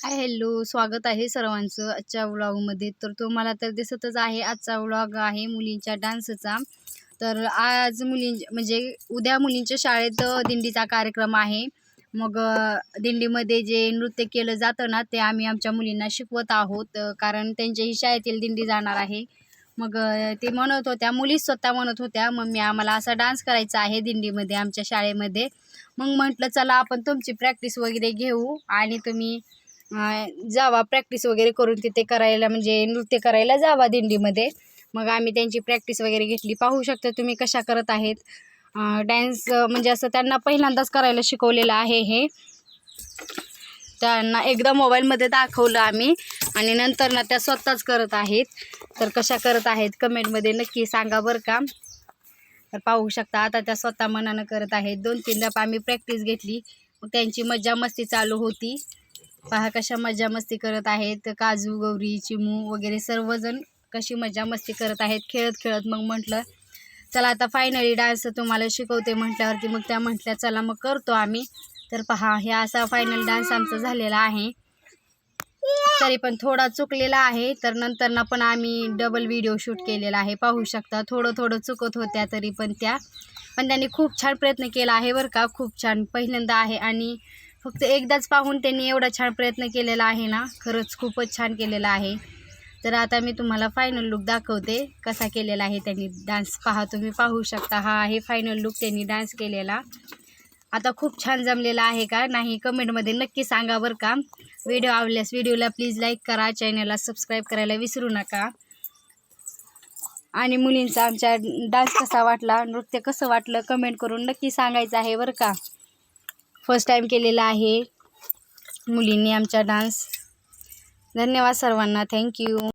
Hi hello, स्वागत आहे सर्वांचं आजच्या व्लॉगमध्ये. तर तुम्हाला तर दिसतच आहे आजचा व्लॉग आहे मुलींच्या डान्सचा. तर आज म्हणजे उद्या मुलींच्या शाळेत दिंडीचा कार्यक्रम आहे. मग दिंडीमध्ये जे नृत्य केलं जातं ना, ते आम्ही आमच्या मुलींना शिकवत आहोत. कारण त्यांच्याही शाळेतील दिंडी जाणार आहे. मग ते म्हणत होत्या, मुली स्वतः म्हणत होत्या, मम्मी आम्हाला असा डान्स करायचा आहे दिंडीमध्ये आमच्या शाळेमध्ये. मग म्हटलं चला आपण तुमची प्रॅक्टिस वगैरे घेऊ आणि तुम्ही जावा प्रॅक्टिस वगैरे करून तिथे करायला, म्हणजे नृत्य करायला जावा दिंडीमध्ये. मग आम्ही त्यांची प्रॅक्टिस वगैरे घेतली. पाहू शकता तुम्ही कशा करत आहेत डॅन्स. म्हणजे असं त्यांना पहिल्यांदाच करायला शिकवलेलं आहे हे. त्यांना एकदा मोबाईलमध्ये दाखवलं आम्ही आणि नंतर ना त्या स्वतःच करत आहेत. तर कशा करत आहेत कमेंटमध्ये नक्की सांगा बरं का. तर पाहू शकता आता त्या स्वतः मनानं करत आहेत. 2-3दा आम्ही प्रॅक्टिस घेतली. मग त्यांची मज्जा मस्ती चालू होती. पहा कशा मज्जा मस्ती करत आहेत. काजू गौरी चिमू वगैरे सर्वजण कशी मज्जा मस्ती करत आहेत खेळत खेळत. मग म्हटलं चला आता फायनली डान्स तुम्हाला शिकवते म्हटल्यावरती मग त्या म्हटल्या चला मग करतो आम्ही. तर पहा हे असा फायनल डान्स आमचा झालेला आहे. तरी पण थोडा चुकलेला आहे. तर नंतर ना पण आम्ही डबल व्हिडिओ शूट केलेला आहे. पाहू शकता थोडं थोडं चुकत होत्या तरी पण त्यांनी खूप छान प्रयत्न केला आहे बरं का. खूप छान पहिल्यांदा आहे आणि फक्त एकदाच पाहून त्यांनी एवढा छान प्रयत्न केलेला आहे ना, खरंच खूपच छान केलेला आहे. तर आता मी तुम्हाला फायनल लुक दाखवते कसा केलेला आहे त्यांनी डान्स. पहा तुम्ही पाहू शकता हा आहे फायनल लुक त्यांनी डान्स केलेला. आता खूप छान जमलेला आहे का नाही कमेंटमध्ये नक्की सांगा बरं का. व्हिडिओ आवडल्यास व्हिडिओला प्लीज लाईक करा, चॅनलला सबस्क्राईब करायला विसरू नका. आणि मुलींचा आमच्या डान्स कसा वाटला, नृत्य कसं वाटलं कमेंट करून नक्की सांगायचं आहे बरं का. फर्स्ट टाईम केलेला आहे मुलींनी आमचा डान्स. धन्यवाद सर्वांना, थँक्यू.